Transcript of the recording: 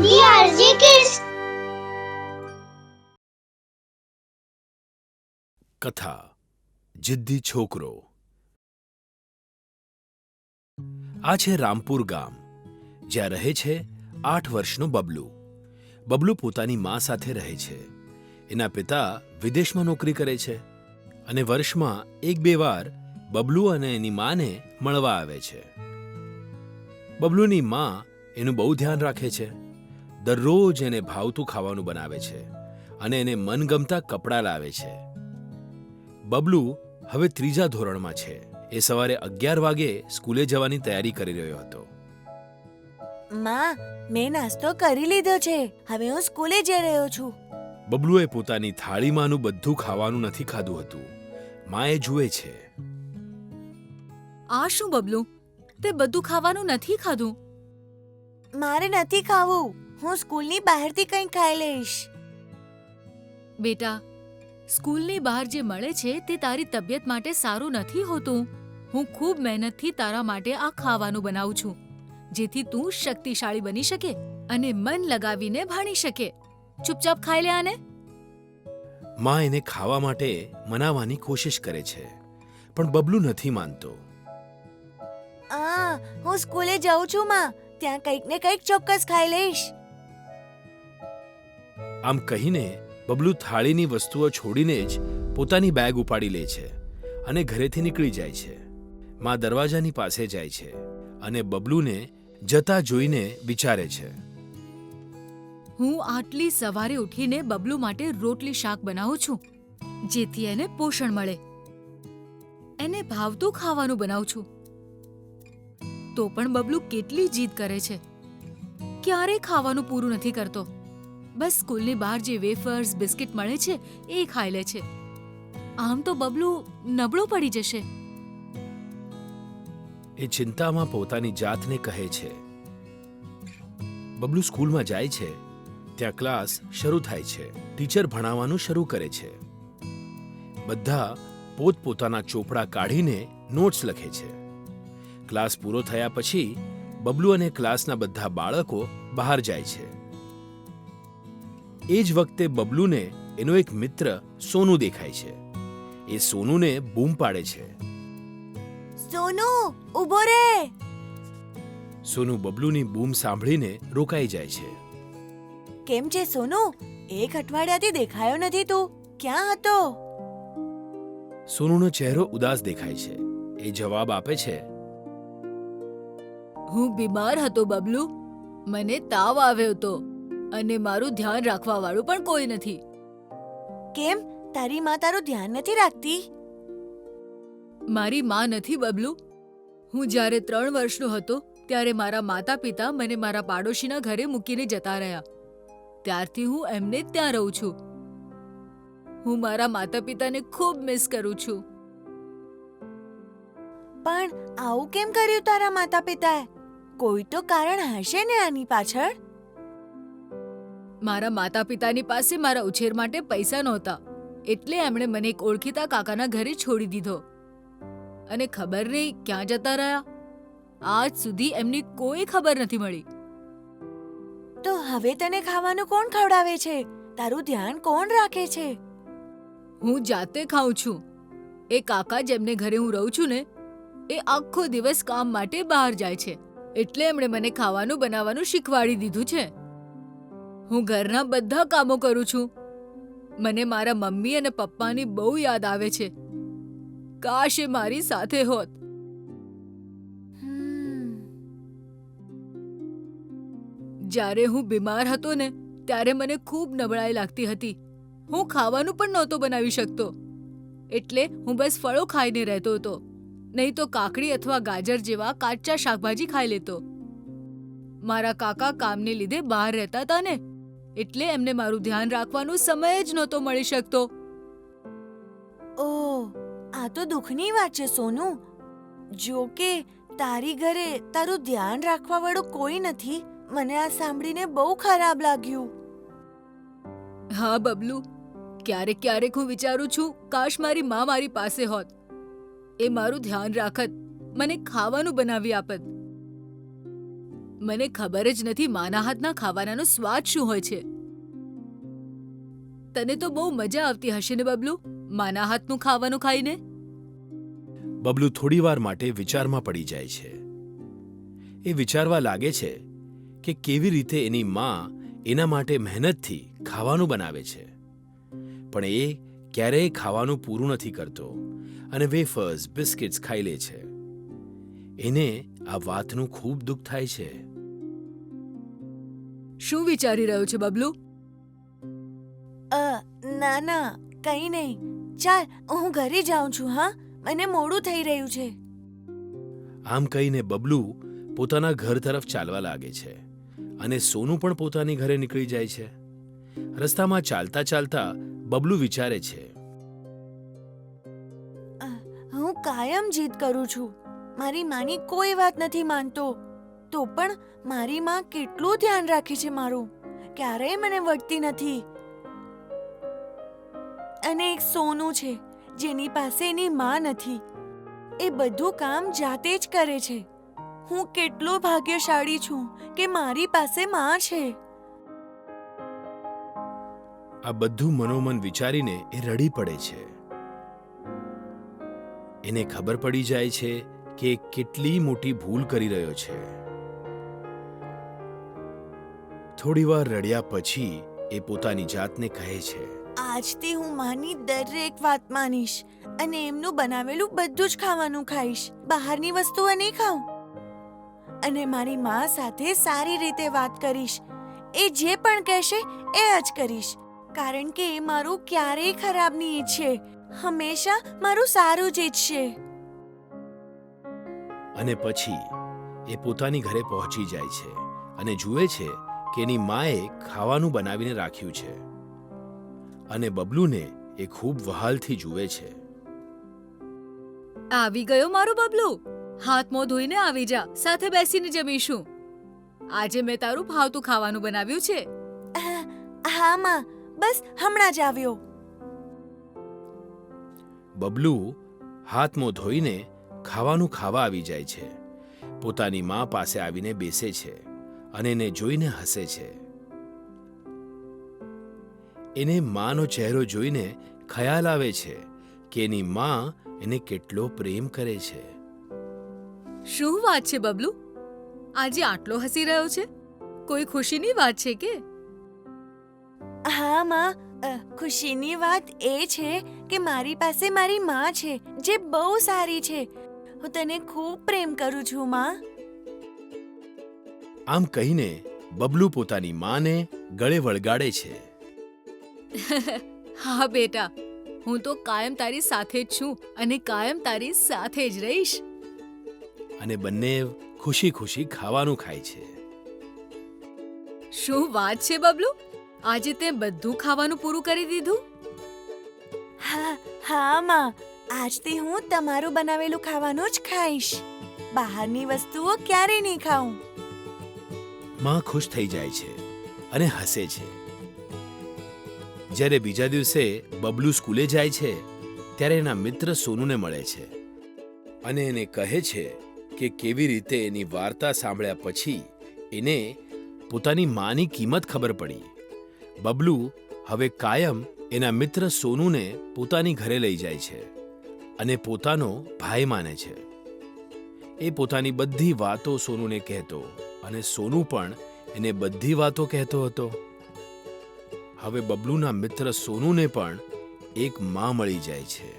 DRG Kids. કથા જિદ્દી છોકરો. આ છે રામપુર ગામ, જ્યાં રહે છે 8 વર્ષનો બબલુ. બબલુ પોતાની મા સાથે રહે છે. એના પિતા વિદેશમાં નોકરી કરે છે અને વર્ષમાં 1-2 વાર બબલુ અને એની માને મળવા આવે છે. બબલુની મા એનું બહુ ધ્યાન રાખે છે. દરરોજ એને ભાવતું ખાવાનું બનાવે છે અને એને મનગમતા કપડાં લાવે છે. બબલુ હવે 3જા ધોરણમાં છે. એ સવારે 11 વાગે સ્કૂલે જવાની તૈયારી કરી રહ્યો હતો. માં, મેં નાસ્તો કરી લીધો છે. હવે હું સ્કૂલે જઈ રહ્યો છું. બબલુએ પોતાની થાળીમાંનું બધું ખાવાનું નથી ખાધું હતું. મા એ જુએ છે. આ શું બબલુ, તે બધું ખાવાનું નથી ખાધું? મારે નથી ખાવું. હું સ્કૂલની બહારથી કંઈક ખાઈ લઈશ. બેટા, સ્કૂલની બહાર જે મળે છે તે તારી તબિયત માટે સારું નથી હોતું. હું ખૂબ મહેનતથી તારા માટે આ ખાવાનું બનાવું છું, જેથી તું શક્તિશાળી બની શકે અને મન લગાવીને ભણી શકે. ચૂપચાપ ખાઈ લે આને. મા એને ખાવા માટે મનાવવાની કોશિશ કરે છે, પણ બબલુ નથી માનતો. હું સ્કૂલે જાઉં છું માં. ત્યાં કંઈક ને કંઈક ચોક્કસ ખાઈ લઈશ. આમ કહીને બબલુ થાળીની વસ્તુઓ છોડીને જ પોતાની બેગ ઉપાડી લે છે અને ઘરેથી નીકળી જાય છે. મા દરવાજાની પાસે જાય છે અને બબલુને જતા જોઈને વિચારે છે. હું આટલી સવારે ઉઠીને બબલુ માટે રોટલી શાક બનાવું છું, જેથી એને પોષણ મળે. એને ભાવતું ખાવાનું બનાવું છું, તો પણ બબલુ કેટલી જીદ કરે છે. ક્યારેય ખાવાનું પૂરું નથી કરતો. બસ સ્કૂલની બહાર જે વેફર્સ બિસ્કિટ મળે છે એ ખાઈ લે છે. આમ તો બબલુ નબળો પડી જશે. એ ચિંતામાં પોતાની જાતને કહે છે. બબલુ સ્કૂલમાં જાય છે. ત્યાં ક્લાસ શરૂ થાય છે. ટીચર ભણાવવાનું શરૂ કરે છે. બધા પોતપોતાના ચોપડા કાઢીને નોટ્સ લખે છે. ક્લાસ પૂરો થયા પછી બબલુ અને ક્લાસના બધા બાળકો બહાર જાય છે. એ જ વખતે બબલુને એનો એક મિત્ર સોનુ દેખાય છે. એ સોનુને બૂમ પાડે છે. સોનુ, ઊભો રે. સોનુ બબલુની બૂમ સાંભળીને રોકાઈ જાય છે. કેમ છે સોનુ? 1 અઠવાડિયાથી દેખાયો નથી તું. ક્યાં હતો? સોનુનો ચહેરો ઉદાસ દેખાય છે. એ જવાબ આપે છે. હું બીમાર હતો બબલુ. મને તાવ આવ્યો હતો અને મારું ધ્યાન રાખવા વાળું પણ કોઈ નથી. કેમ, તારી માં તારું ધ્યાન નથી રાખતી? મારી માં નથી બબલુ. હું જ્યારે 3 વર્ષનો હતો ત્યારે મારા માતા પિતા મને મારા પાડોશીના ઘરે મૂકીને જતા રહ્યા. ત્યારથી હું એમને ત્યાં રહું છું. હું મારા માતા પિતાને ખૂબ મિસ કરું છું. પણ આવું કેમ કર્યું તારા માતા પિતાએ? કોઈ તો કારણ હશે ને આની પાછળ? મારા માતા પિતાની પાસે મારા ઉછેર માટે પૈસા નહોતા, એટલે એમણે મને એક ઓળખીતા કાકાના ઘરે છોડી દીધો અને ખબર નહીં ક્યાં જતા રહ્યા. આજ સુધી એમની કોઈ ખબર નથી મળી. તો હવે તને ખાવાનું કોણ ખવડાવે છે? તારું ધ્યાન કોણ રાખે છે? હું જાતે ખાઉં છું. એ કાકા જેમને ઘરે હું રહું છું ને, એ આખો દિવસ કામ માટે બહાર જાય છે, એટલે એમણે મને ખાવાનું બનાવવાનું શીખવાડી દીધું છે. હું ઘરના બધા કામો કરું છું. મને મારા મમ્મી અને પપ્પાની બહુ યાદ આવે છે. કાશ એ મારી સાથે હોત. જ્યારે હું બીમાર હતો ને, ત્યારે મને ખૂબ નબળાઈ લાગતી હતી. હું ખાવાનું પણ નહોતો બનાવી શકતો, એટલે હું બસ ફળો ખાઈને રહેતો હતો, નહીં તો કાકડી અથવા ગાજર જેવા કાચા શાકભાજી ખાઈ લેતો. મારા કાકા કામને લીધે બહાર રહેતા હતા ને, એટલે એમને મારું ધ્યાન રાખવાનો સમય જ નહોતો મળી શકતો. ઓહ, આ તો દુઃખની વાત છે સોનુ. જો કે તારી ઘરે તારું ધ્યાન રાખવા વાળું કોઈ નથી. મને આ સાંભળીને બહુ ખરાબ લાગ્યું. હા બબલુ, ક્યારેક ક્યારેક હું વિચારું છું કાશ મારી માં મારી પાસે હોત. એ મારું ધ્યાન રાખત, મને ખાવાનું બનાવી આપત. મને ખબર જ નથી માના હાથના ખાવાનાનો સ્વાદ શું હોય છે. તને તો બહુ મજા આવતી હશે ને બબલુ, માના હાથનું ખાવાનું ખાઈને? બબલુ થોડીવાર માટે વિચારમાં પડી જાય છે. એ વિચારવા લાગે છે કે કેવી રીતે એની માં એના માટે મહેનતથી ખાવાનું બનાવે છે, પણ એ ક્યારેય ખાવાનું પૂરું નથી કરતો અને વેફર્સ બિસ્કિટ્સ ખાઈ લે છે. એને આ વાતનું ખૂબ દુઃખ થાય છે. શું વિચારી રહ્યો છે બબલુ? ના ના, કંઈ નહીં. ચાલ હું ઘરે જાઉં છું. હા, મને મોડું થઈ રહ્યું છે. આમ કહીને બબલુ પોતાના ઘર તરફ ચાલવા લાગે છે અને સોનુ પણ પોતાની ઘરે નીકળી જાય છે. રસ્તામાં ચાલતા ચાલતા બબલુ વિચારે છે, હું કાયમ જીદ કરું છું, મારી માની કોઈ વાત નથી માનતો, તો પણ મારી માં કેટલું ધ્યાન રાખે છે મારું, ક્યારેય મને વળતી નથી. અને એક સોનુ છે જેની પાસે એની માં નથી, એ બધું કામ જાતે જ કરે છે. હું કેટલો ભાગ્યશાળી છું કે મારી પાસે માં છે. આ બધું મનોમન વિચારીને એ રડી પડે છે. એને ખબર પડી જાય છે કે એ કેટલી મોટી ભૂલ કરી રહ્યો છે. થોડીવાર રડ્યા પછી એ પોતાની જાતને કહે છે, આજથી હું માની દરેક વાત માનીશ અને એમનું બનાવેલું બધું જ ખાવાનું ખાઈશ, બહારની વસ્તુઓ નહીં ખાઉં. અને મારી માં સાથે સારી રીતે વાત કરીશ, એ જે પણ કહેશે એ જ કરીશ, કારણ કે એ મારું ક્યારેય ખરાબ નહીં ઈચ્છે, હંમેશા મારું સારું જ ઈચ્છશે. અને પછી એ પોતાની ઘરે પહોંચી જાય છે અને જુએ છે કે એની માએ ખાવાનું બનાવીને રાખ્યું છે અને બબલુને એ ખૂબ વહાલથી જુએ છે. આવી ગયો મારો બબલુ, હાથ મોં ધોઈને આવી જા, સાથે બેસીને જમીશું. આજે મેં તારું ભાવતું ખાવાનું બનાવ્યું છે. હા માં, બસ હમણાં જ આવ્યો. બબલુ હાથ મોં ધોઈને ખાવાનું ખાવા આવી જાય છે, પોતાની મા પાસે આવીને બેસે છે અને એને જોઈને હસે છે. એને માનો ચહેરો જોઈને ખ્યાલ આવે છે કે એની મા એને કેટલો પ્રેમ કરે છે. શું વાત છે બબલુ, આજે આટલો હસી રહ્યો છે? કોઈ ખુશીની વાત છે કે? હા માં, ખુશીની વાત એ છે કે મારી પાસે મારી માં છે જે બહુ સારી છે. હું તને ખૂબ પ્રેમ કરું છું માં. આમ કહીને બબલુ પોતાની માને ગળે વળગાડે છે. હા બેટા, હું તો કાયમ તારી સાથે જ છું અને કાયમ તારી સાથે જ રહીશ. અને બંને ખુશી ખુશી ખાવાનું ખાય છે. શું વાત છે બબલુ, આજે તે બધું ખાવાનું પૂરું કરી દીધું? હા માં, આજથી હું તમારું બનાવેલું ખાવાનું જ ખાઈશ, બહારની વસ્તુઓ ક્યારેય નહીં ખાઉં. માં ખુશ થઈ જાય છે અને હસે છે. જ્યારે બીજા દિવસે બબલુ સ્કૂલે જાય છે ત્યારે એના મિત્ર સોનુને મળે છે અને એને કહે છે કે કેવી રીતે એની વાર્તા સાંભળ્યા પછી એને પોતાની માની કિંમત ખબર પડી. બબલુ હવે કાયમ એના મિત્ર સોનુને પોતાની ઘરે લઈ જાય છે અને પોતાનો ભાઈ માને છે. એ પોતાની બધી વાતો સોનુને કહેતો અને સોનુ પણ એને બધી વાતો કહેતો હતો. હવે બબલુના મિત્ર સોનુને પણ એક માં મળી જાય છે.